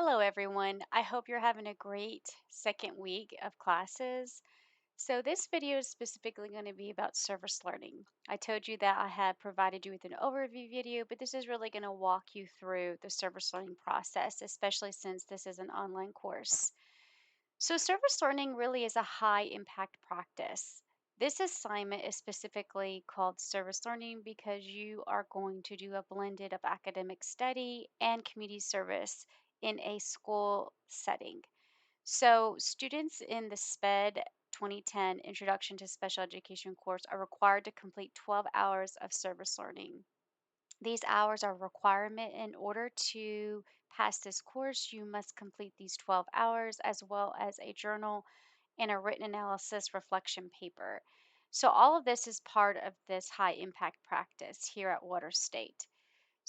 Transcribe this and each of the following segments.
Hello, everyone. I hope you're having a great second week of classes. So, this video is specifically going to be about service learning. I told you that I had provided you with an overview video, but this is really going to walk you through the service learning process, especially since this is an online course. So, service learning really is a high impact practice. This assignment is specifically called service learning because you are going to do a blended of academic study and community service in a school setting. So, students in the SPED 2010 Introduction to Special Education course are required to complete 12 hours of service learning. These hours are a requirement in order to pass this course. You must complete these 12 hours as well as a journal and a written analysis reflection paper. So, all of this is part of this high impact practice here at Water State.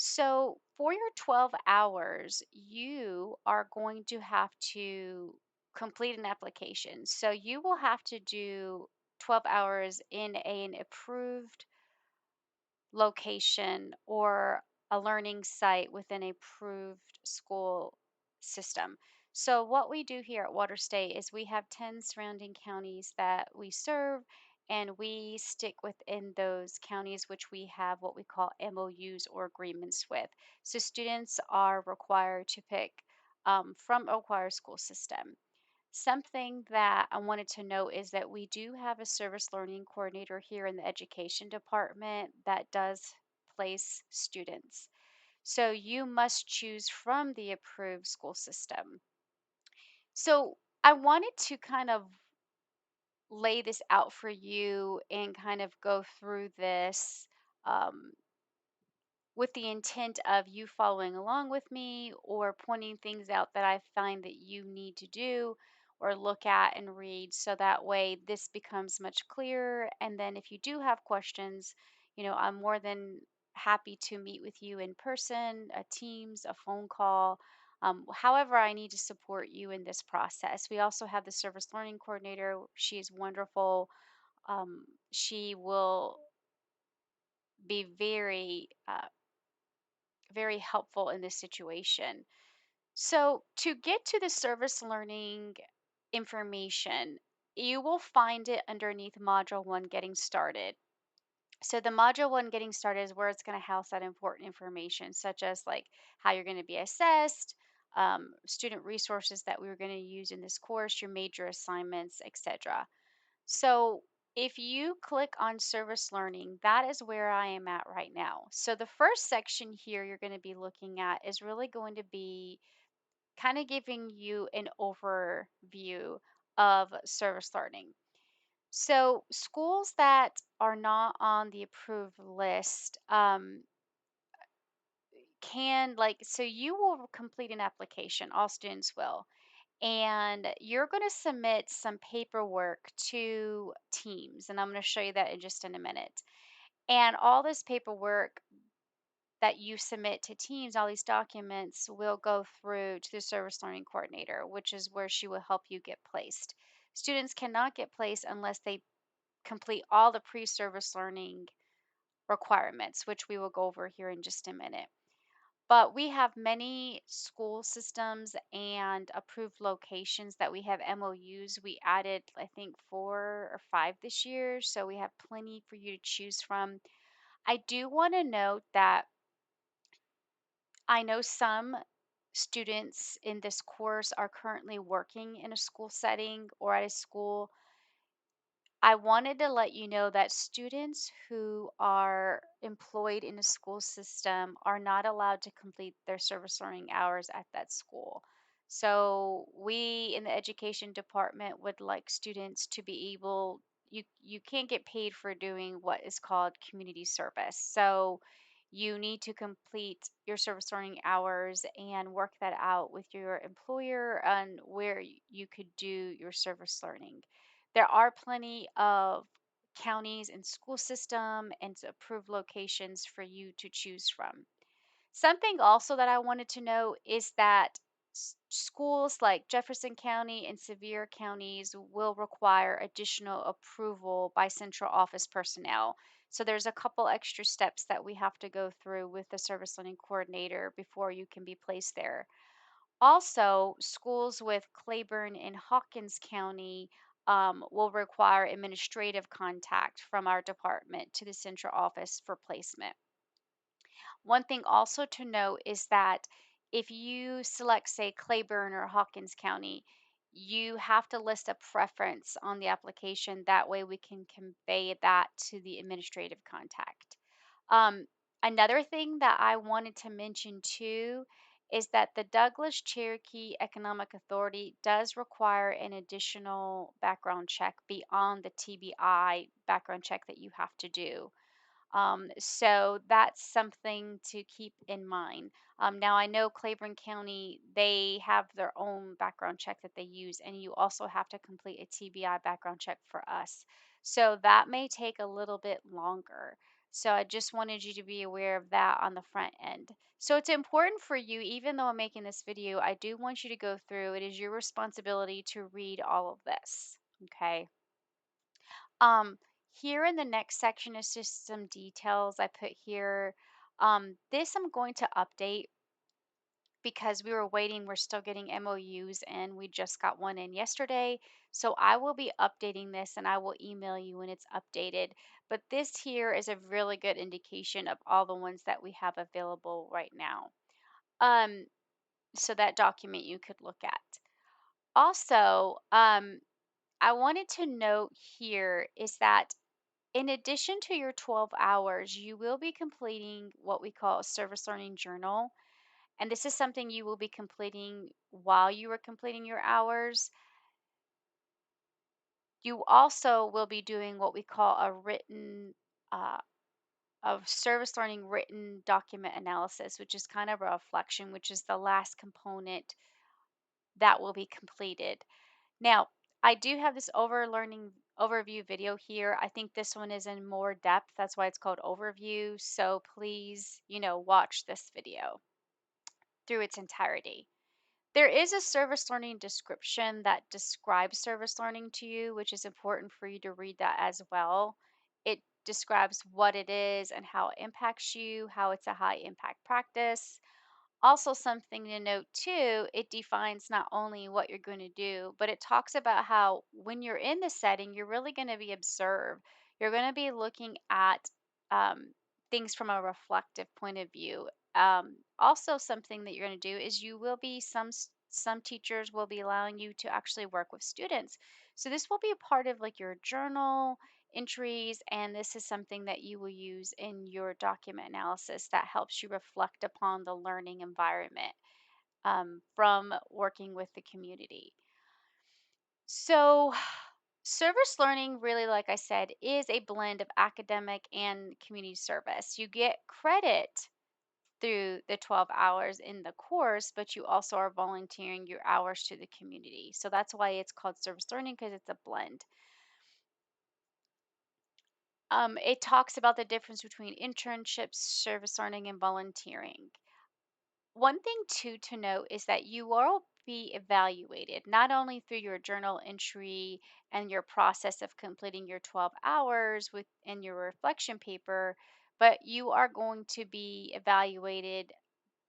So, for your 12 hours, you are going to have to complete an application. So, you will have to do 12 hours in an approved location or a learning site within a approved school system. So, what we do here at Water State is we have 10 surrounding counties that we serve, and we stick within those counties, which we have what we call MOUs or agreements with. So, students are required to pick from a required school system. Something that I wanted to note is that we do have a service learning coordinator here in the education department that does place students. So you must choose from the approved school system. So I wanted to kind of lay this out for you and kind of go through this um, with the intent of you following along with me or pointing things out that I find that you need to do or look at and read so that way this becomes much clearer. And then if you do have questions, I'm more than happy to meet with you in person, a Teams, a phone call. However, I need to support you in this process. We also have the service learning coordinator. She is wonderful. She will be very helpful in this situation. So, to get to the service learning information, you will find it underneath Module 1 Getting Started. So, the Module 1 Getting Started is where it's going to house that important information, such as like how you're going to be assessed, student resources that we were going to use in this course, your major assignments, etc. So if you click on service learning, that is where I am at right now. So the first section here you're going to be looking at is really going to be kind of giving you an overview of service learning. So schools that are not on the approved list can so you will complete an application, all students will, and you're going to submit some paperwork to Teams. And I'm going to show you that in just in a minute. And all this paperwork that you submit to Teams, all these documents will go through to the service learning coordinator, which is where she will help you get placed. Students cannot get placed unless they complete all the pre service learning requirements, which we will go over here in just a minute. But we have many school systems and approved locations that we have MOUs. We added, I think, 4 or 5 this year. So we have plenty for you to choose from. I do want to note that I know some students in this course are currently working in a school setting or at a school. I wanted to let you know that students who are employed in a school system are not allowed to complete their service learning hours at that school. So we in the education department would like students to be able you can't get paid for doing what is called community service. So you need to complete your service learning hours and work that out with your employer on where you could do your service learning. There are plenty of counties and school system and approved locations for you to choose from. Something also that I wanted to know is that schools like Jefferson County and Sevier counties will require additional approval by central office personnel. So there's a couple extra steps that we have to go through with the service learning coordinator before you can be placed there. Also, schools with Claiborne and Hawkins County will require administrative contact from our department to the central office for placement. One thing also to note is that if you select, say, Claiborne or Hawkins County, you have to list a preference on the application. That way, we can convey that to the administrative contact. Um, Another thing that I wanted to mention too is that the Douglas Cherokee Economic Authority does require an additional background check beyond the TBI background check that you have to do. So that's something to keep in mind. Now, I know Claiborne County, they have their own background check that they use, and you also have to complete a TBI background check for us. So that may take a little bit longer. So I just wanted you to be aware of that on the front end. So it's important for you, even though I'm making this video, I do want you to go through. It is your responsibility to read all of this. Okay. Um, Here in the next section is just some details I put here. This I'm going to update because we were waiting. We're still getting MOUs and we just got one in yesterday. So I will be updating this and I will email you when it's updated. But this here is a really good indication of all the ones that we have available right now. Um, so that document you could look at. Also, I wanted to note here is that in addition to your 12 hours, you will be completing what we call a service learning journal. And this is something you will be completing while you are completing your hours. You also will be doing what we call a written, of service learning written document analysis, which is kind of a reflection, which is the last component that will be completed. Now, I do have this over learning overview video here. I think this one is in more depth. That's why it's called overview. So please, watch this video through its entirety. There is a service learning description that describes service learning to you, which is important for you to read that as well. It describes what it is and how it impacts you, how it's a high impact practice. Also, something to note too, it defines not only what you're going to do, but it talks about how when you're in the setting, you're really going to be observed. You're going to be looking at um, things from a reflective point of view. Also, something that you're going to do is you will be some teachers will be allowing you to actually work with students. So this will be a part of like your journal entries, and this is something that you will use in your document analysis that helps you reflect upon the learning environment from working with the community. So, service learning, really, like I said, is a blend of academic and community service. You get credit through the 12 hours in the course, but you also are volunteering your hours to the community. So that's why it's called service learning because it's a blend. It talks about the difference between internships, service learning, and volunteering. One thing too to note is that you will be evaluated not only through your journal entry and your process of completing your 12 hours within your reflection paper, but you are going to be evaluated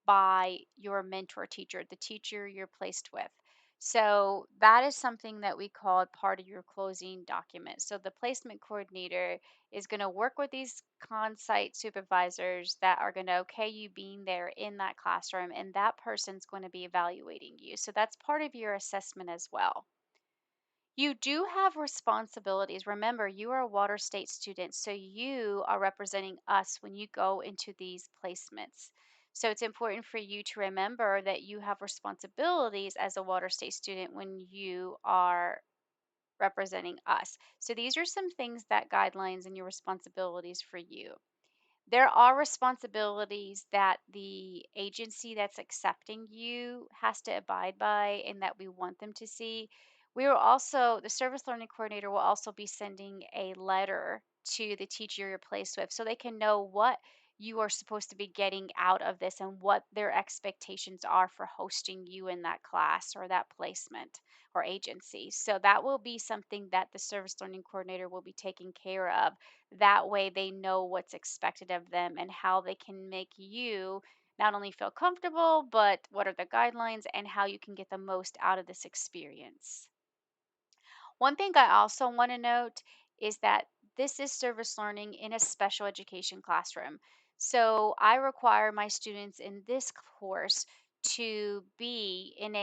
by your mentor teacher, the teacher you're placed with. So that is something that we call part of your closing document. So the placement coordinator is going to work with these con-site supervisors that are going to okay you being there in that classroom, and that person's going to be evaluating you. So that's part of your assessment as well. You do have responsibilities. Remember, you are a Water State student, so you are representing us when you go into these placements. So it's important for you to remember that you have responsibilities as a Water State student when you are representing us. So these are some things that guidelines and your responsibilities for you. There are responsibilities that the agency that's accepting you has to abide by and that we want them to see. We will also, the service learning coordinator will also be sending a letter to the teacher you're placed with so they can know what you are supposed to be getting out of this and what their expectations are for hosting you in that class or that placement or agency. So that will be something that the service learning coordinator will be taking care of. That way they know what's expected of them and how they can make you not only feel comfortable, but what are the guidelines and how you can get the most out of this experience. One thing I also want to note is that this is service learning in a special education classroom. So I require my students in this course to be in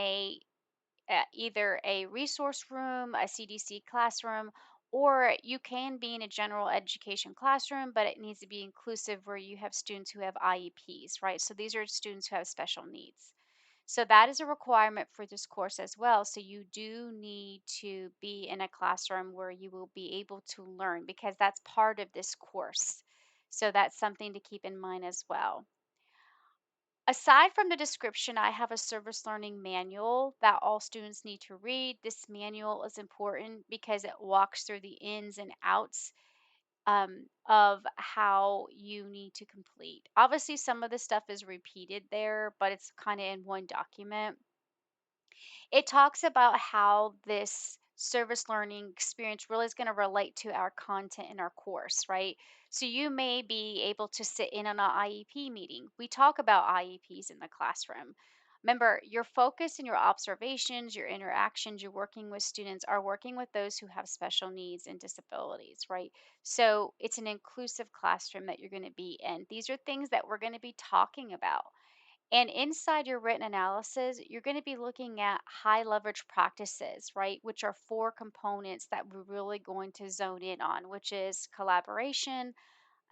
either a resource room, a CDC classroom, or you can be in a general education classroom, but it needs to be inclusive where you have students who have IEPs, right? So these are students who have special needs. So that is a requirement for this course as well. So you do need to be in a classroom where you will be able to learn because that's part of this course. So that's something to keep in mind as well. Aside from the description, I have a service learning manual that all students need to read. This manual is important because it walks through the ins and outs of how you need to complete. Obviously, some of the stuff is repeated there, but it's kind of in one document. It talks about how this service learning experience really is going to relate to our content in our course, right? So you may be able to sit in on an IEP meeting. We talk about IEPs in the classroom. Remember, your focus and your observations, your interactions, you're working with students are working with those who have special needs and disabilities, right? So it's an inclusive classroom that you're going to be in. These are things that we're going to be talking about. And inside your written analysis, you're going to be looking at high leverage practices, right? Which are four components that we're really going to zone in on, which is collaboration,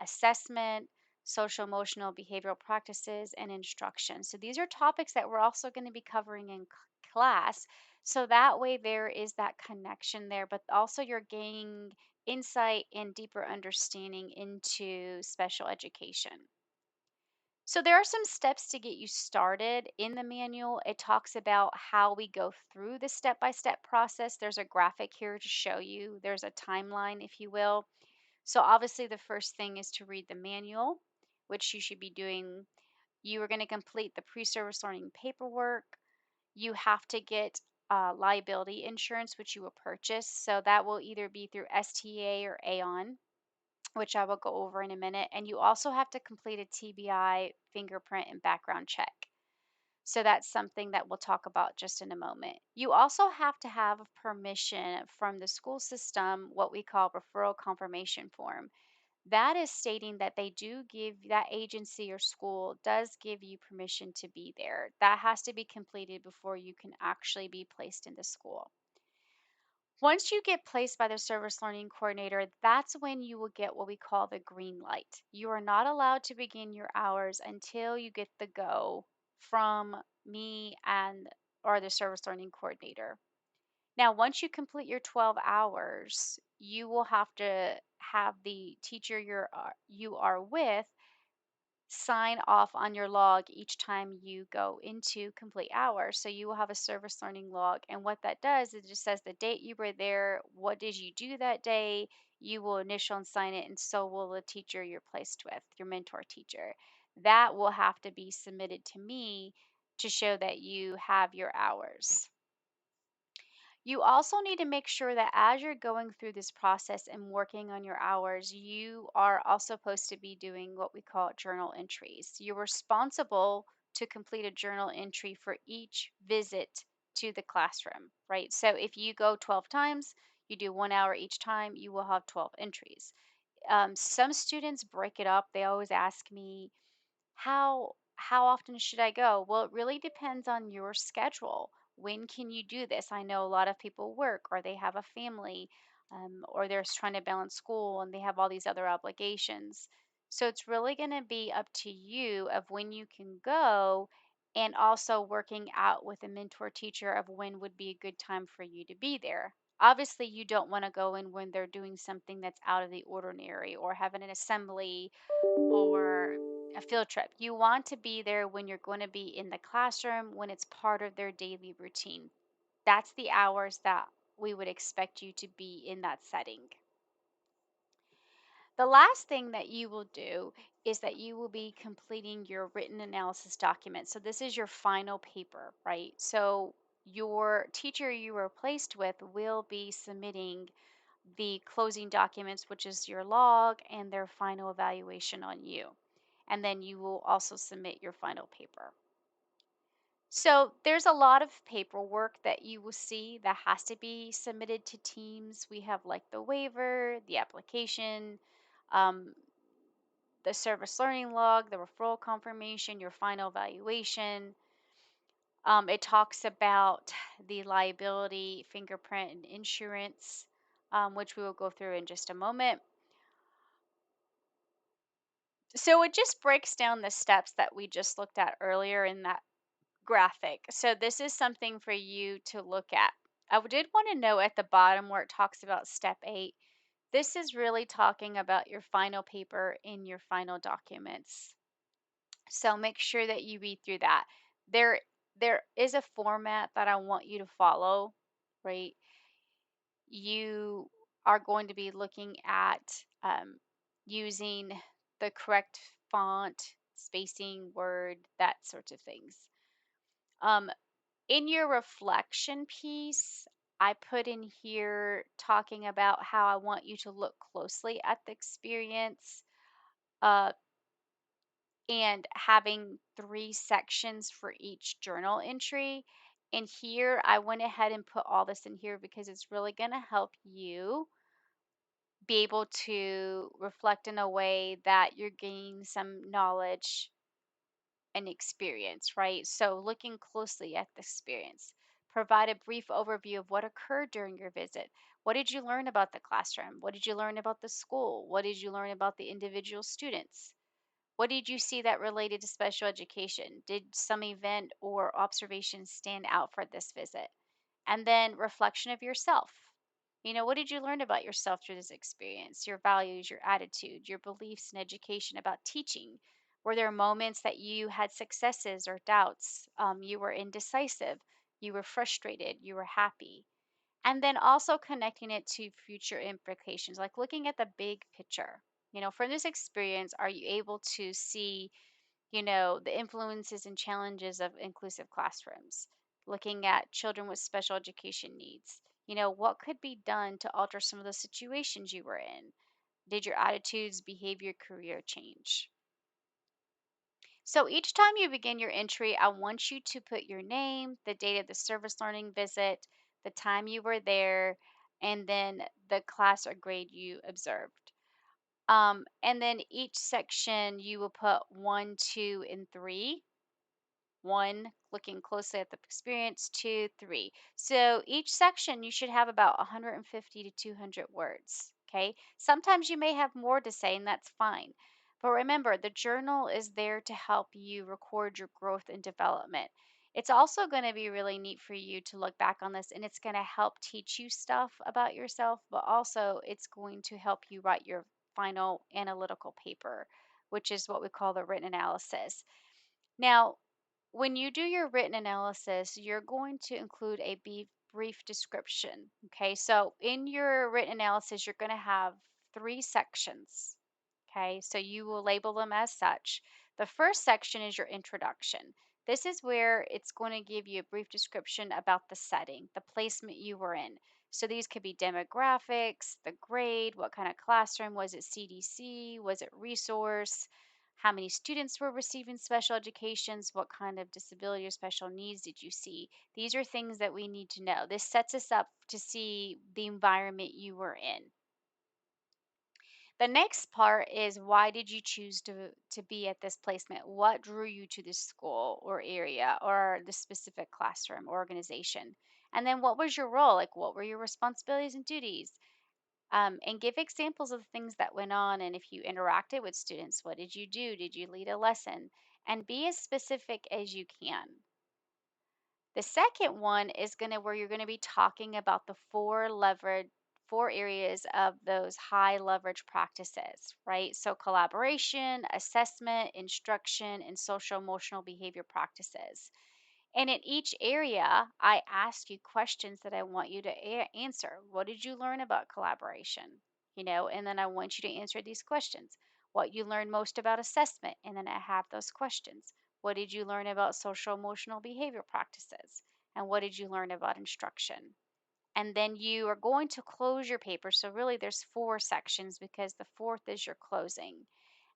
assessment, social emotional behavioral practices, and instruction. So these are topics that we're also going to be covering in class. So that way there is that connection there, but also you're gaining insight and deeper understanding into special education. So there are some steps to get you started in the manual. It talks about how we go through the step-by-step process. There's a graphic here to show you. There's a timeline, if you will. So obviously the first thing is to read the manual, which you should be doing. You are going to complete the pre-service learning paperwork. You have to get liability insurance, which you will purchase. So that will either be through STA or Aon, which I will go over in a minute. And you also have to complete a TBI fingerprint and background check. So that's something that we'll talk about just in a moment. You also have to have permission from the school system, what we call referral confirmation form. That is stating that they do give that agency or school does give you permission to be there. That has to be completed before you can actually be placed into school. Once you get placed by the service learning coordinator, that's when you will get what we call the green light. You are not allowed to begin your hours until you get the go from me and or the service learning coordinator. Now, once you complete your 12 hours, you will have to have the teacher you are with sign off on your log each time you go into complete hours. So you will have a service learning log. And what that does is it just says the date you were there, what did you do that day. You will initial and sign it, and so will the teacher you're placed with, your mentor teacher. That will have to be submitted to me to show that you have your hours. You also need to make sure that as you're going through this process and working on your hours, you are also supposed to be doing what we call journal entries. You're responsible to complete a journal entry for each visit to the classroom, right? So if you go 12 times, you do 1 hour each time, you will have 12 entries. Some students break it up. They always ask me, how often should I go? Well, it really depends on your schedule. When can you do this? I know a lot of people work or they have a family, or they're trying to balance school and they have all these other obligations. So it's really going to be up to you of when you can go, and also working out with a mentor teacher of when would be a good time for you to be there. Obviously, you don't want to go in when they're doing something that's out of the ordinary or having an assembly or a field trip. You want to be there when you're going to be in the classroom, when it's part of their daily routine. That's the hours that we would expect you to be in that setting. The last thing that you will do is that you will be completing your written analysis document. So, this is your final paper, right? So, your teacher you were placed with will be submitting the closing documents, which is your log and their final evaluation on you. and then you will also submit your final paper. So there's a lot of paperwork that you will see that has to be submitted to teams. We have like the waiver, the application, um, the service learning log, the referral confirmation, your final evaluation. It talks about the liability, fingerprint, and insurance, which we will go through in just a moment. So it just breaks down the steps that we just looked at earlier in that graphic. So this is something for you to look at. I did want to know at the bottom where it talks about step 8. This is really talking about your final paper in your final documents. So make sure that you read through that. There there is a format that I want you to follow, right? You are going to be looking at using the correct font, spacing, word, that sorts of things. Um, in your reflection piece, I put in here talking about how I want you to look closely at the experience, uh, and having 3 sections for each journal entry. And here I went ahead and put all this in here because it's really going to help you be able to reflect in a way that you're gaining some knowledge and experience, right? So, looking closely at the experience, provide a brief overview of what occurred during your visit. What did you learn about the classroom? What did you learn about the school? What did you learn about the individual students? What did you see that related to special education? Did some event or observation stand out for this visit? And then reflection of yourself. What did you learn about yourself through this experience? Your values, your attitude, your beliefs in education, about teaching. Were there moments that you had successes or doubts? You were indecisive, you were frustrated, you were happy. And then also connecting it to future implications, like looking at the big picture. From this experience, are you able to see, the influences and challenges of inclusive classrooms, looking at children with special education needs? What could be done to alter some of the situations you were in? Did your attitudes, behavior, career change? So each time you begin your entry, I want you to put your name, the date of the service learning visit, the time you were there, and then the class or grade you observed. And then each section you will put 1, 2, and 3. 1, looking closely at the experience. 2, 3. So each section you should have about 150 to 200 words. Okay. Sometimes you may have more to say, and that's fine. But remember, the journal is there to help you record your growth and development. It's also going to be really neat for you to look back on this, and it's going to help teach you stuff about yourself, but also it's going to help you write your final analytical paper, which is what we call the written analysis. Now, when you do your written analysis, you're going to include a brief description. Okay, so in your written analysis, you're going to have 3 sections. Okay, so you will label them as such. The first section is your introduction. This is where it's going to give you a brief description about the setting, the placement you were in. So these could be demographics, the grade, what kind of classroom, was it CDC, was it resource, how many students were receiving special educations, what kind of disability or special needs did you see. These are things that we need to know. This sets us up to see the environment you were in. The next part is, why did you choose to be at this placement? What drew you to this school or area or the specific classroom or organization? And then what was your role? Like, what were your responsibilities and duties? And give examples of the things that went on. And if you interacted with students, what did you do? Did you lead a lesson? And be as specific as you can. The second one is going to where you're going to be talking about the 4 areas of those high leverage practices, right? So collaboration, assessment, instruction, and social emotional behavior practices. And in each area, I ask you questions that I want you to answer. What did you learn about collaboration? And then I want you to answer these questions. What you learned most about assessment, and then I have those questions. What did you learn about social emotional behavior practices? And what did you learn about instruction? And then you are going to close your paper. So really there's 4 sections because the fourth is your closing.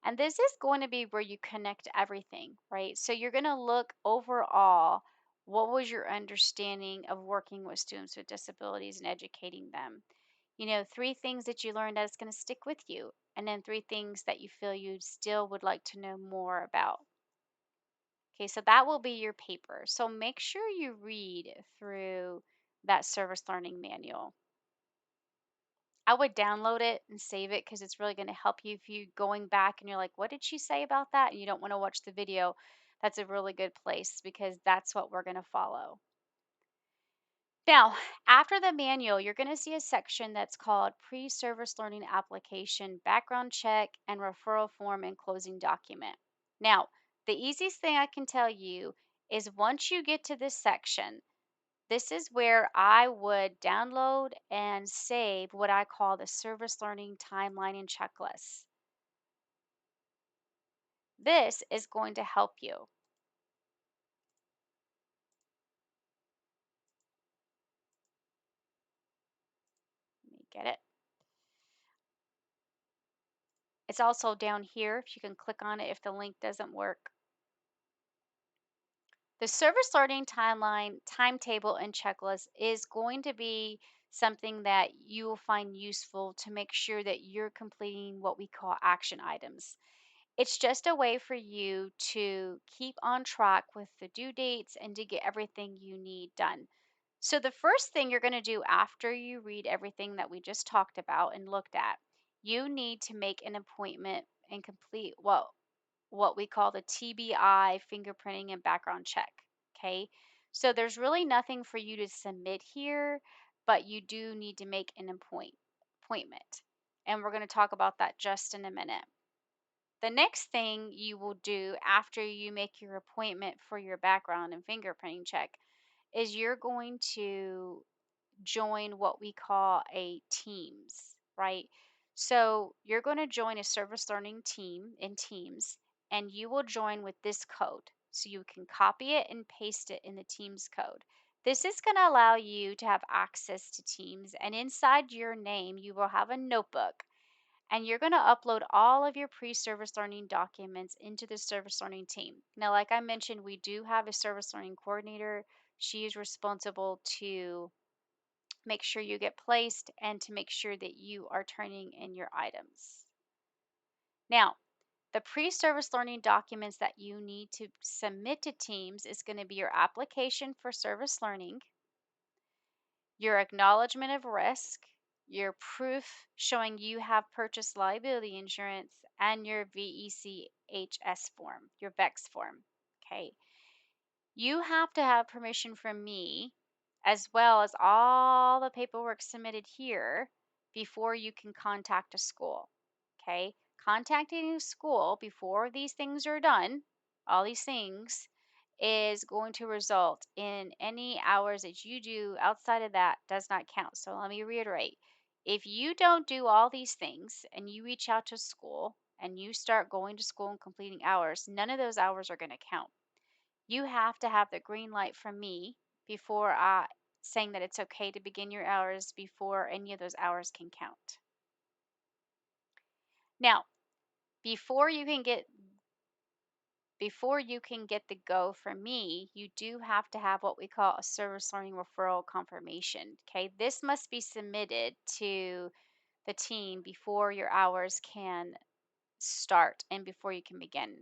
And this is going to be where you connect everything, right? So you're going to look overall, what was your understanding of working with students with disabilities and educating them? Three things that you learned that's going to stick with you, and then three things that you feel you still would like to know more about. Okay, so that will be your paper. So make sure you read through that service learning manual. I would download it and save it because it's really going to help you if you going back and you're like, what did she say about that? And you don't want to watch the video. That's a really good place because that's what we're going to follow. Now, after the manual, you're going to see a section that's called Pre-Service Learning Application, Background Check, and Referral Form and Closing Document. Now, the easiest thing I can tell you is once you get to this section, this is where I would download and save what I call the service learning timeline and checklist. This is going to help you. Let me get it. It's also down here if you can click on it if the link doesn't work. The service learning timeline, timetable, and checklist is going to be something that you will find useful to make sure that you're completing what we call action items. It's just a way for you to keep on track with the due dates and to get everything you need done. So, the first thing you're going to do after you read everything that we just talked about and looked at, you need to make an appointment and complete what we call the TBI fingerprinting and background check. Okay. So there's really nothing for you to submit here, but you do need to make an appointment. And we're going to talk about that just in a minute. The next thing you will do after you make your appointment for your background and fingerprinting check is you're going to join what we call a teams, right? So you're going to join a service learning team in Teams, and you will join with this code. So you can copy it and paste it in the Teams code. This is going to allow you to have access to Teams, and inside your name, you will have a notebook. And you're going to upload all of your pre-service learning documents into the service learning team. Now, like I mentioned, we do have a service learning coordinator. She is responsible to make sure you get placed and to make sure that you are turning in your items. Now, the pre-service learning documents that you need to submit to Teams is going to be your application for service learning, your acknowledgement of risk, your proof showing you have purchased liability insurance, and your VECHS form, your VEX form. Okay. You have to have permission from me, as well as all the paperwork submitted here, before you can contact a school. Okay. Contacting a school before these things are done, all these things, is going to result in any hours that you do outside of that does not count. So let me reiterate. If you don't do all these things and you reach out to school and you start going to school and completing hours, none of those hours are going to count. You have to have the green light from me before saying that it's okay to begin your hours before any of those hours can count. Now, before you can get the go from me, you do have to have what we call a service learning referral confirmation. Okay, this must be submitted to the team before your hours can start and before you can begin.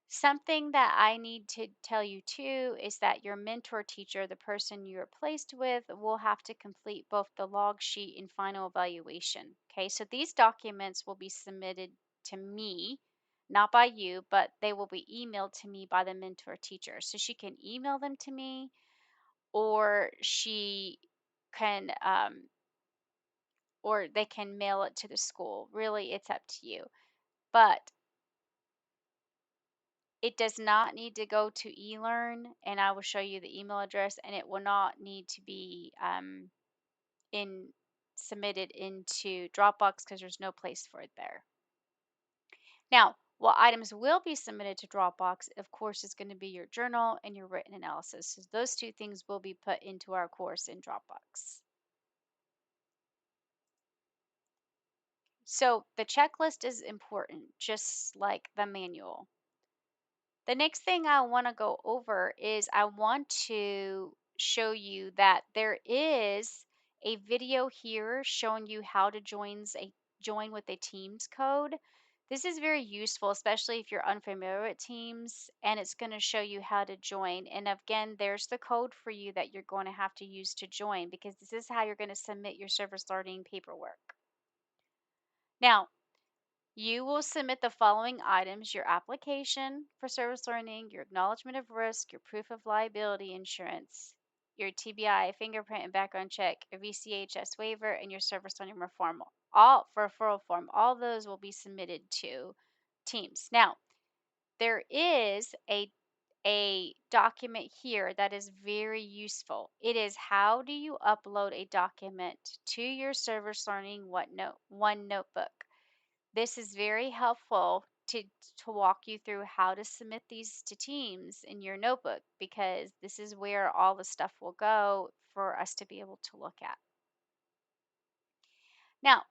Something that I need to tell you too is that your mentor teacher, the person you're placed with, will have to complete both the log sheet and final evaluation. Okay, so these documents will be submitted to me, not by you, but they will be emailed to me by the mentor teacher. So she can email them to me, or she can, or they can mail it to the school. Really, it's up to you. But it does not need to go to eLearn, and I will show you the email address, and it will not need to be in submitted into Dropbox because there's no place for it there. Now, what items will be submitted to Dropbox, of course, is going to be your journal and your written analysis. So those two things will be put into our course in Dropbox. So the checklist is important, just like the manual. The next thing I want to go over is I want to show you that there is a video here showing you how to join with a Teams code. This is very useful, especially if you're unfamiliar with Teams, and it's going to show you how to join. And again, there's the code for you that you're going to have to use to join because this is how you're going to submit your service learning paperwork. Now, you will submit the following items: your application for service learning, your acknowledgement of risk, your proof of liability insurance, your TBI fingerprint and background check, a VCHS waiver, and your service learning reform. All for referral form. All those will be submitted to Teams. Now, there is a document here that is very useful. It is how do you upload a document to your service learning one notebook. This is very helpful to walk you through how to submit these to Teams in your notebook because this is where all the stuff will go for us to be able to look at. Now,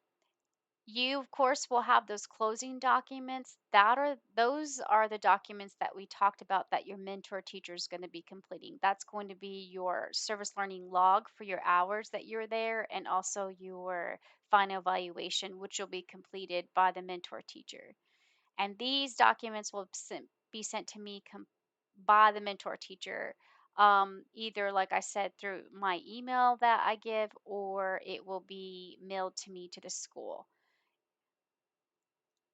you of course will have those closing documents. Those are the documents that we talked about that your mentor teacher is going to be completing. That's going to be your service learning log for your hours that you're there and also your final evaluation, which will be completed by the mentor teacher. And these documents will be sent to me by the mentor teacher, either, like I said, through my email that I give, or it will be mailed to me to the school.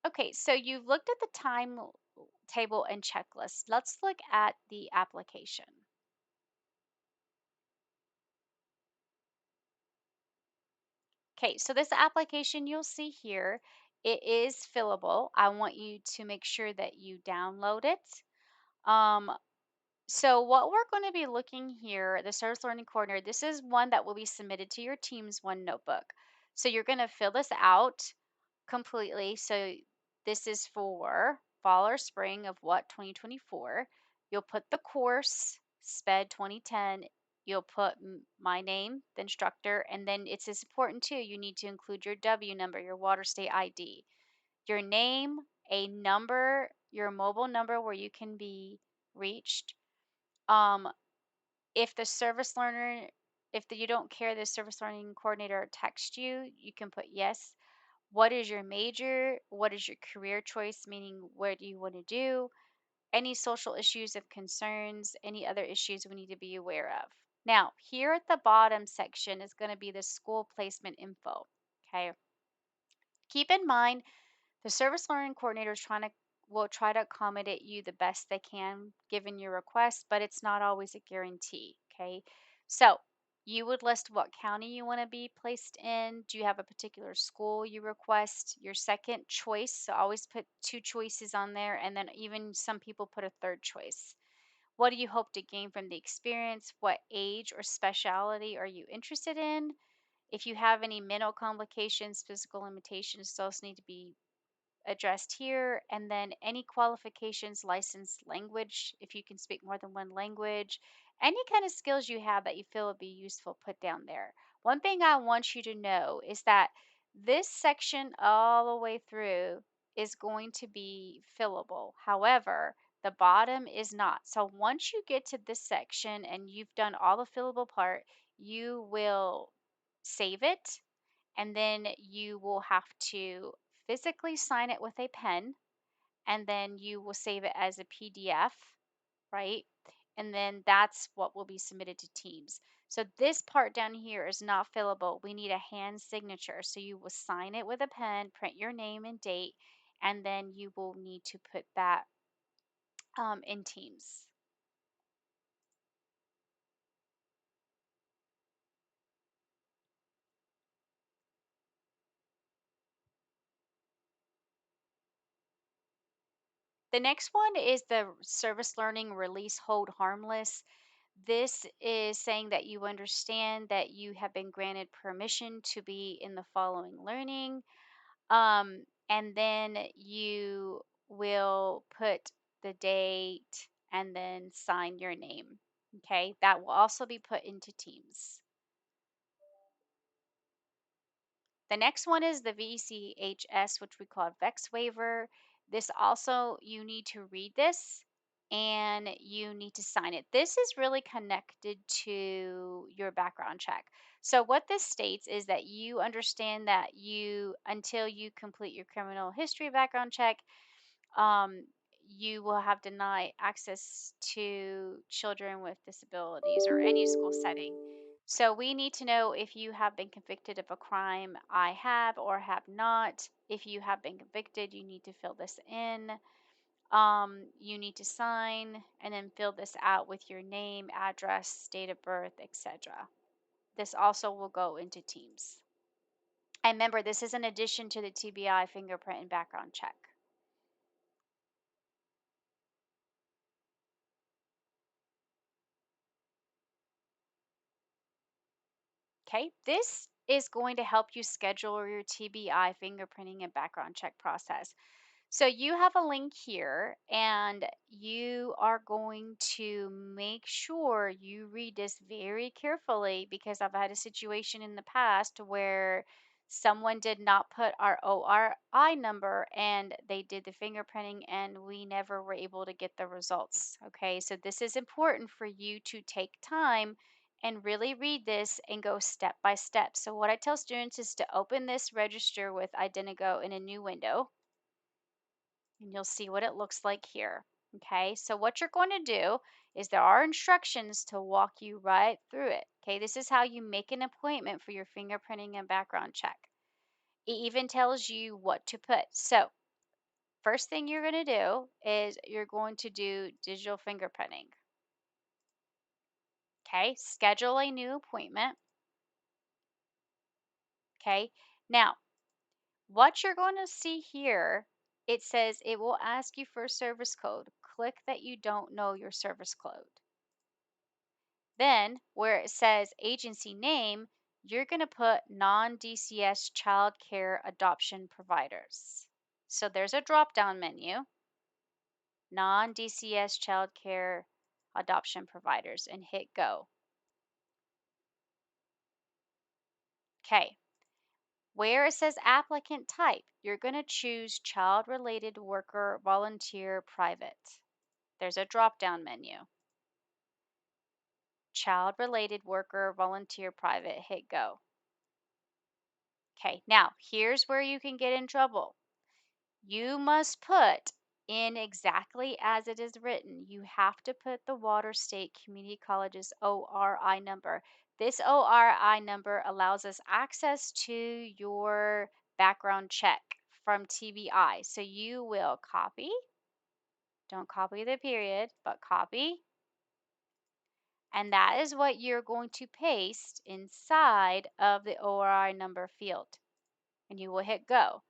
Okay, so you've looked at the table and checklist. Let's look at the application. Okay, so this application you'll see here, it is fillable. I want you to make sure that you download it. Um, So what we're going to be looking here, the service learning coordinator, this is one that will be submitted to your Teams One notebook. So you're going to fill this out completely. So this is for fall or spring of what, 2024. You'll put the course, SPED 2010. You'll put my name, the instructor, and then it's as important too. You need to include your W number, your water state ID, your name, a number, your mobile number where you can be reached, um, if the service learner, you don't care, the service learning coordinator text you, you can put yes. What is your major? What is your career choice? Meaning, what do you want to do? Any social issues of concerns, any other issues we need to be aware of. Now, here at the bottom section is going to be the school placement info. Okay. Keep in mind the service learning coordinator is will try to accommodate you the best they can given your request, but it's not always a guarantee. Okay. So you would list what county you want to be placed in. Do you have a particular school you request? Your second choice. So always put two choices on there, and then even some people put a third choice. What do you hope to gain from the experience? What age or specialty are you interested in? If you have any mental complications, physical limitations, those need to be addressed here. And then any qualifications, licensed language, if you can speak more than one language, any kind of skills you have that you feel would be useful, put down there. One thing I want you to know is that this section all the way through is going to be fillable. However, the bottom is not. So once you get to this section and you've done all the fillable part, you will save it, and then you will have to physically sign it with a pen, and then you will save it as a PDF, right? And then that's what will be submitted to Teams. So this part down here is not fillable. We need a hand signature. So you will sign it with a pen, print your name and date, and then you will need to put that in Teams. The next one is the service learning release hold harmless. This is saying that you understand that you have been granted permission to be in the following learning. And then you will put the date and then sign your name. Okay, that will also be put into Teams. The next one is the VECHS, which we call VEX waiver. This also, you need to read this and you need to sign it. This is really connected to your background check. So, what this states is that you understand that until you complete your criminal history background check, um, you will have denied access to children with disabilities or any school setting. So we need to know if you have been convicted of a crime. I have or have not. If you have been convicted, you need to fill this in. You need to sign and then fill this out with your name, address, date of birth, etc. This also will go into Teams. And remember, this is in addition to the TBI fingerprint and background check. Okay, this is going to help you schedule your TBI fingerprinting and background check process. So you have a link here, and you are going to make sure you read this very carefully because I've had a situation in the past where someone did not put our ORI number and they did the fingerprinting and we never were able to get the results. Okay, so this is important for you to take time and really read this and go step by step. So, what I tell students is to open this register with Identigo in a new window and you'll see what it looks like here. Okay, so what you're going to do is there are instructions to walk you right through it. Okay, this is how you make an appointment for your fingerprinting and background check. It even tells you what to put. So, first thing you're going to do is you're going to do digital fingerprinting. Okay, schedule a new appointment. Okay, now what you're going to see here, it says it will ask you for a service code. Click that you don't know your service code. Then, where it says agency name, you're going to put non DCS child care adoption providers. So there's a drop down menu, non DCS child care adoption providers, and hit go. Okay, where it says applicant type, you're going to choose child related worker, volunteer, private. There's a drop down menu. Child related worker, volunteer, private, hit go. Okay, now here's where you can get in trouble. You must put in exactly as it is written. You have to put the Water State Community College's ORI number. This ORI number allows us access to your background check from TBI. So you will copy, don't copy the period, but copy. And that is what you're going to paste inside of the ORI number field. And you will hit go.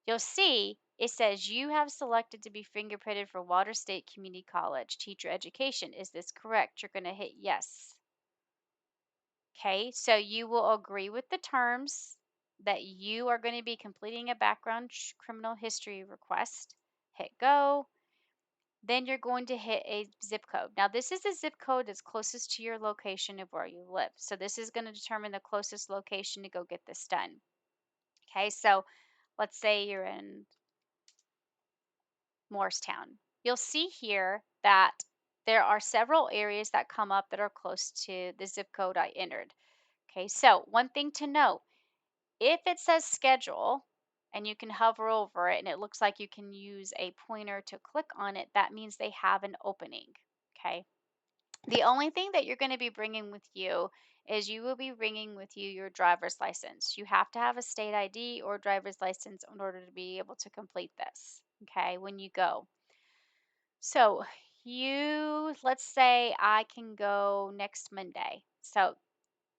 You'll see it says you have selected to be fingerprinted for Water State Community College teacher education. Is this correct? You're going to hit yes. Okay, so you will agree with the terms that you are going to be completing a background criminal history request. Hit go. Then you're going to hit a zip code. Now, this is the zip code that's closest to your location of where you live. So, this is going to determine the closest location to go get this done. Okay, so let's say you're in Morristown. You'll see here that there are several areas that come up that are close to the zip code I entered. Okay, so one thing to note, if it says schedule and you can hover over it and it looks like you can use a pointer to click on it, that means they have an opening. Okay, the only thing that you're going to be bringing with you is you will be bringing with you your driver's license. You have to have a state ID or driver's license in order to be able to complete this, okay, when you go. So, let's say I can go next Monday. So,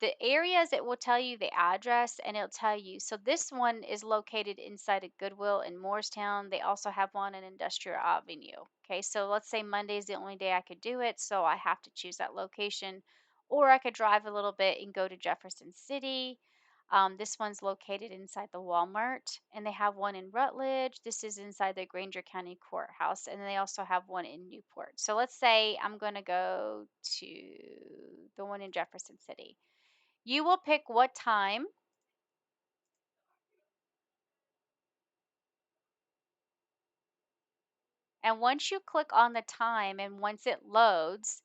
the areas it will tell you the address and it'll tell you. So this one is located inside of Goodwill in Morristown. They also have one in Industrial Avenue. Okay, so let's say Monday is the only day I could do it, so I have to choose that location. Or I could drive a little bit and go to Jefferson City. This one's located inside the Walmart, and they have one in Rutledge. This is inside the Granger County Courthouse, and they also have one in Newport. So let's say I'm going to go to the one in Jefferson City. You will pick what time And once you click on the time and once it loads,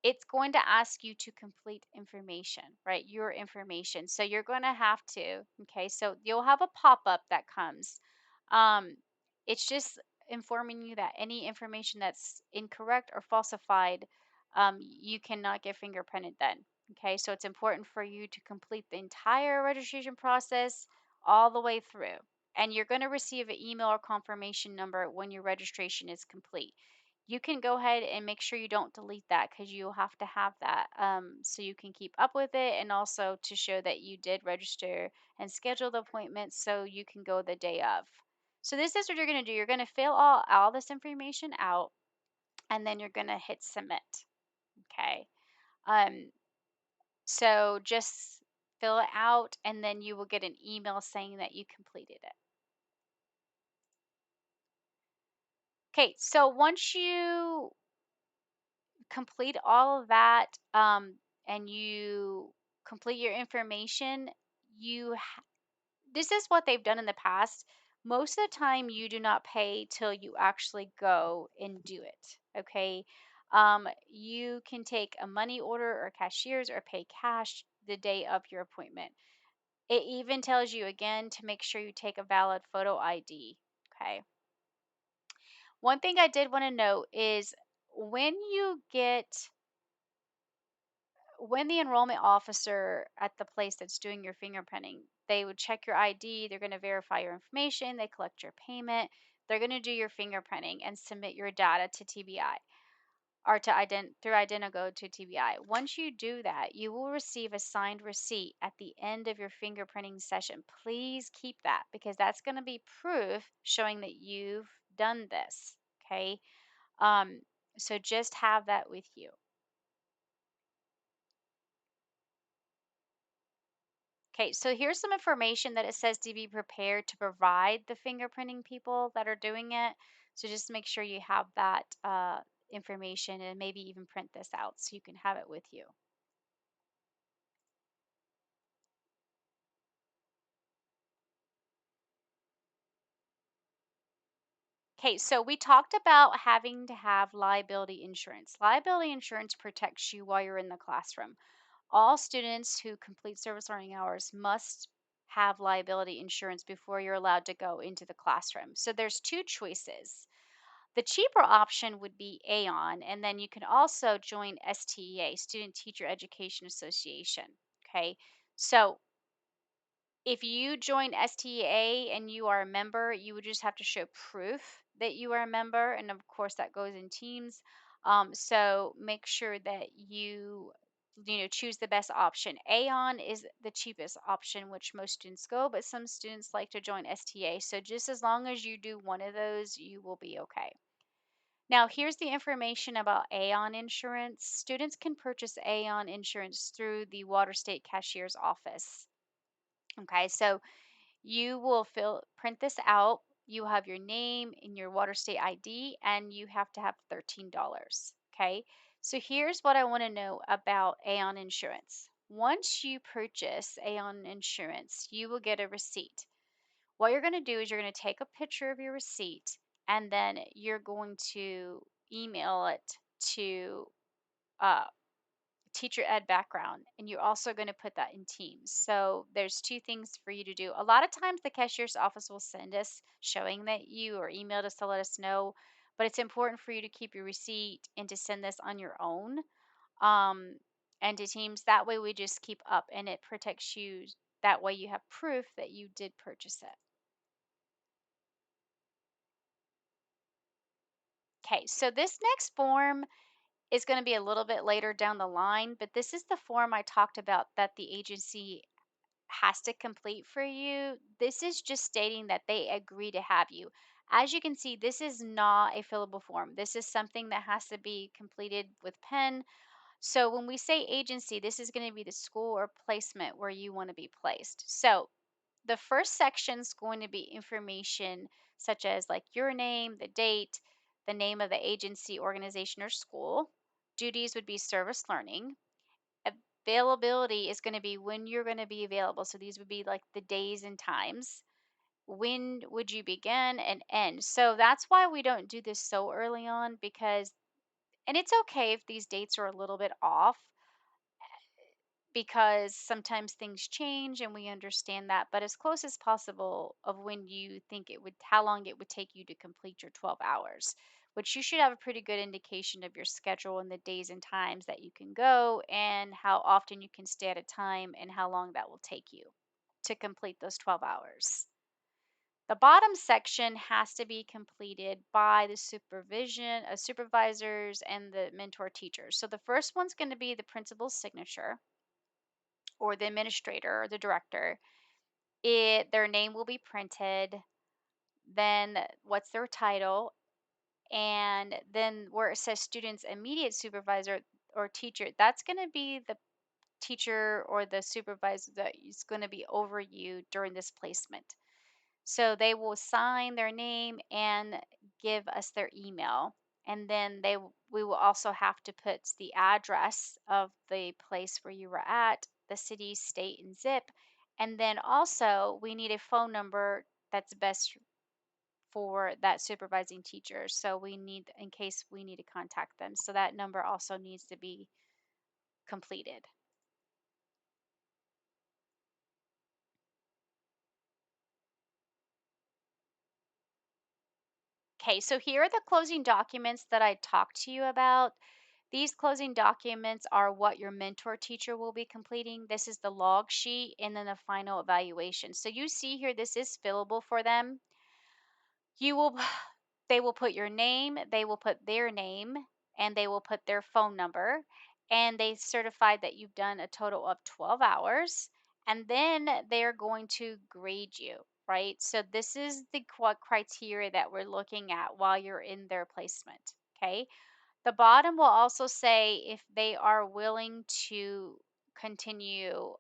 it's going to ask you to complete information, right? Your information. So you're going to have to, okay? So you'll have a pop up that comes. Um, it's just informing you that any information that's incorrect or falsified, you cannot get fingerprinted then. Okay, so it's important for you to complete the entire registration process all the way through. And you're going to receive an email or confirmation number when your registration is complete. You can go ahead and make sure you don't delete that because you'll have to have that, so you can keep up with it and also to show that you did register and schedule the appointment so you can go the day of. So this is what you're going to do. You're going to fill all this information out and then you're going to hit submit. Okay. Um, so just fill it out and then you will get an email saying that you completed it. Okay. So once you complete all of that, and you complete your information, this is what they've done in the past. Most of the time, you do not pay till you actually go and do it. Okay. You can take a money order or cashier's or pay cash the day of your appointment. It even tells you again to make sure you take a valid photo ID. Okay. One thing I did want to note is when you get when the enrollment officer at the place that's doing your fingerprinting, they would check your ID, they're going to verify your information, they collect your payment, they're going to do your fingerprinting and submit your data to TBI or to through Identigo to TBI. Once you do that, you will receive a signed receipt at the end of your fingerprinting session. Please keep that because that's going to be proof showing that you've done this. Okay. Um, so just have that with you. Okay, so here's some information that it says to be prepared to provide the fingerprinting people that are doing it. So just make sure you have that information and maybe even print this out so you can have it with you. Okay, so we talked about having to have liability insurance. Liability insurance protects you while you're in the classroom. All students who complete service learning hours must have liability insurance before you're allowed to go into the classroom. So there's two choices. The cheaper option would be AON, and then you can also join STEA, Student Teacher Education Association. Okay, so if you join STEA and you are a member, you would just have to show proof that you are a member, and of course that goes in teams. So make sure that you choose the best option. AON is the cheapest option, which most students go, but some students like to join STA. So just as long as you do one of those, you will be okay. Now, here's the information about Aon insurance. Students can purchase Aon insurance through the Water State Cashier's office. Okay, so you will print this out. You have your name and your Water State ID, and you have to have $13. Okay, so here's what I want to know about Aon insurance. Once you purchase Aon insurance, you will get a receipt. What you're going to do is you're going to take a picture of your receipt and then you're going to email it to uh, teacher ed background, and you're also going to put that in Teams. So there's two things for you to do. A lot of times the cashier's office will send us showing that you or emailed us to let us know, but it's important for you to keep your receipt and to send this on your own, um, and to Teams. That way we just keep up and it protects you. That way you have proof that you did purchase it. Okay, so this next form is going to be a little bit later down the line, but this is the form I talked about that the agency has to complete for you. This is just stating that they agree to have you. As you can see, this is not a fillable form. This is something that has to be completed with pen. So when we say agency, this is going to be the school or placement where you want to be placed. So the first section is going to be information such as like your name, the date, the name of the agency, organization, or school. Duties would be service learning. Availability is going to be when you're going to be available. So these would be like the days and times. when would you begin and end? So that's why we don't do this so early on because, and it's okay if these dates are a little bit off because sometimes things change and we understand that, but as close as possible of when you think it would, how long it would take you to complete your 12 hours, which you should have a pretty good indication of your schedule and the days and times that you can go and how often you can stay at a time and how long that will take you to complete those 12 hours. The bottom section has to be completed by the supervision, supervisors and the mentor teachers. So the first one's going to be the principal's signature or the administrator or the director. Their name will be printed, then what's their title, and then where it says student's immediate supervisor or teacher, that's going to be the teacher or the supervisor that is going to be over you during this placement. So they will sign their name and give us their email. And then we will also have to put the address of the place where you were at, the city, state, and zip. And then also we need a phone number that's best for that supervising teacher. So we need, in case we need to contact them. So that number also needs to be completed. Okay, so here are the closing documents that I talked to you about. These closing documents are what your mentor teacher will be completing. This is the log sheet and then the final evaluation. So you see here, this is fillable for them. You will, they will put your name, they will put their name, and they will put their phone number. And they certify that you've done a total of 12 hours. And then they're going to grade you, right? So this is the criteria that we're looking at while you're in their placement. Okay. The bottom will also say if they are willing to continue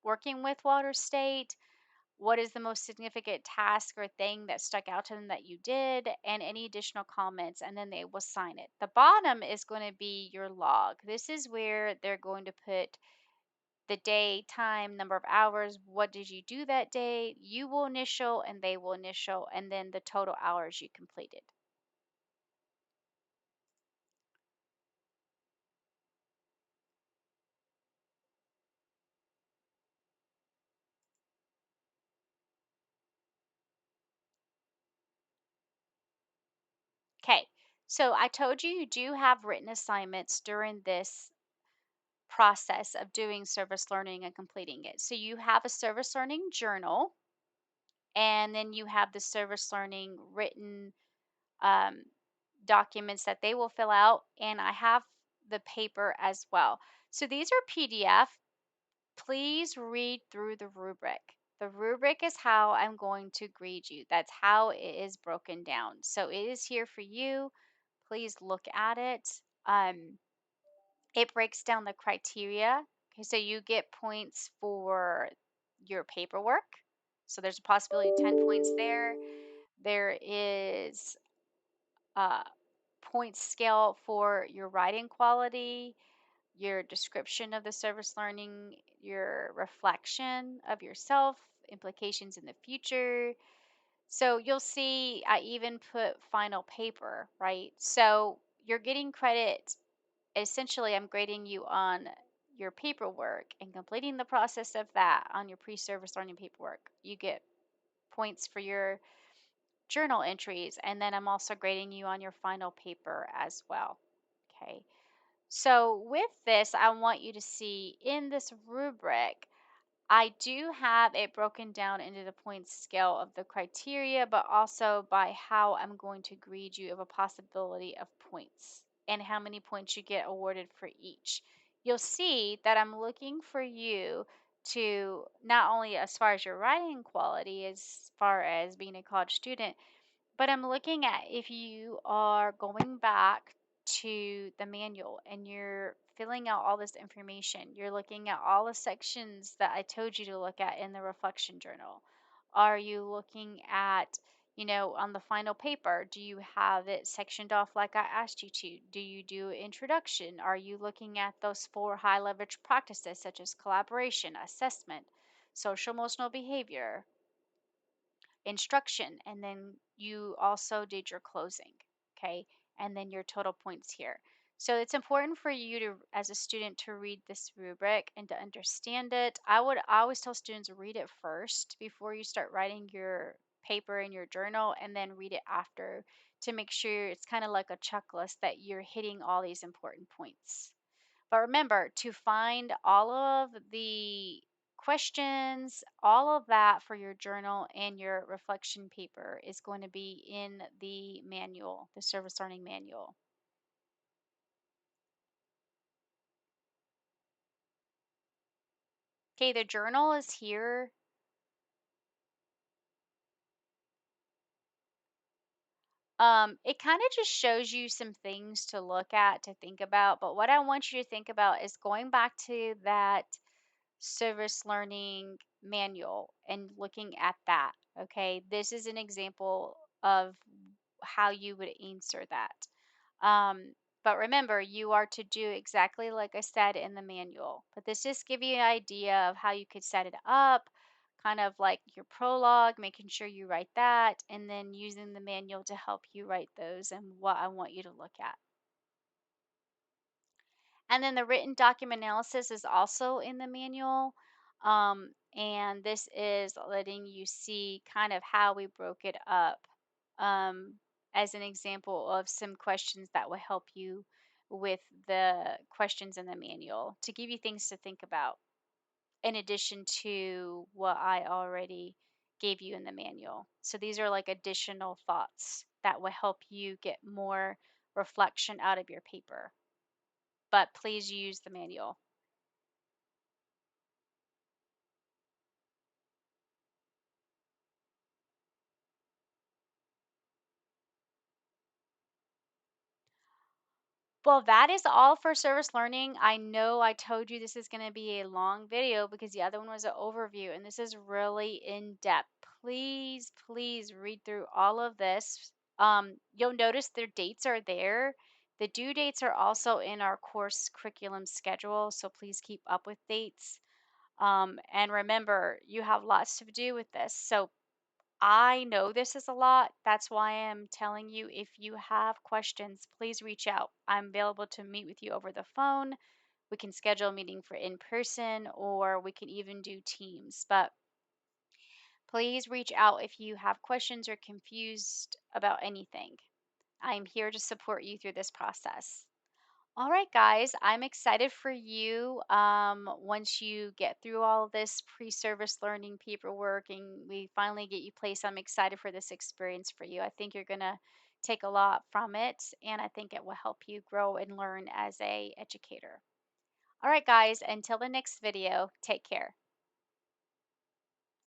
working with Water State, what is the most significant task or thing that stuck out to them that you did, and any additional comments, and then they will sign it. The bottom is going to be your log. This is where they're going to put the day, time, number of hours, what did you do that day? You will initial and they will initial, and then the total hours you completed. Okay, so I told you you do have written assignments during this process of doing service learning and completing it. So you have a service learning journal, and then you have the service learning written um, documents that they will fill out, and I have the paper as well. So these are PDF. Please read through the rubric. The rubric is how I'm going to grade you. That's how it is broken down. So it is here for you. Please look at it. It breaks down the criteria. Okay, so you get points for your paperwork. So there's a possibility of 10 points there. There is a point scale for your writing quality, your description of the service learning, your reflection of yourself, implications in the future. So you'll see I even put final paper, right? So you're getting credit. Essentially, I'm grading you on your paperwork and completing the process of that on your pre-service learning paperwork. You get points for your journal entries, and then I'm also grading you on your final paper as well. Okay. So with this, I want you to see in this rubric, I do have it broken down into the points scale of the criteria, but also by how I'm going to grade you of a possibility of points and how many points you get awarded for each. You'll see that I'm looking for you to not only as far as your writing quality, as far as being a college student, but I'm looking at if you are going back to the manual and you're filling out all this information, you're looking at all the sections that I told you to look at in the reflection journal. Are you looking at, on the final paper, do you have it sectioned off like I asked you to? Do you do introduction? Are you looking at those 4 high leverage practices such as collaboration, assessment, social emotional behavior? instruction, and then you also did your closing, okay? And then your total points here. So it's important for you to, as a student, to read this rubric and to understand it. I always tell students read it first before you start writing your paper in your journal, and then read it after to make sure it's kind of like a checklist that you're hitting all these important points. But remember to find all of the questions, all of that for your journal and your reflection paper is going to be in the manual, the service learning manual. Okay, the journal is here. It kind of just shows you some things to look at, to think about. But what I want you to think about is going back to that service learning manual and looking at that. Okay, this is an example of how you would answer that. Um, but remember, you are to do exactly like I said in the manual. But this just give you an idea of how you could set it up, kind of like your prologue, making sure you write that, and then using the manual to help you write those and what I want you to look at. And then the written document analysis is also in the manual. And this is letting you see kind of how we broke it up, um, as an example of some questions that will help you with the questions in the manual to give you things to think about in addition to what I already gave you in the manual. So these are like additional thoughts that will help you get more reflection out of your paper, but please use the manual. Well, that is all for service learning. I know I told you this is going to be a long video because the other one was an overview, and this is really in depth. Please, please read through all of this. You'll notice their dates are there. The due dates are also in our course curriculum schedule, so please keep up with dates. And remember, you have lots to do with this. So I know this is a lot. That's why I'm telling you if you have questions, please reach out. I'm available to meet with you over the phone. We can schedule a meeting for in person or we can even do Teams. But please reach out if you have questions or confused about anything. I'm here to support you through this process. All right, guys, I'm excited for you. Once you get through all of this pre service learning paperwork and we finally get you placed, I'm excited for this experience for you. I think you're going to take a lot from it, and I think it will help you grow and learn as a educator. All right, guys, until the next video, take care.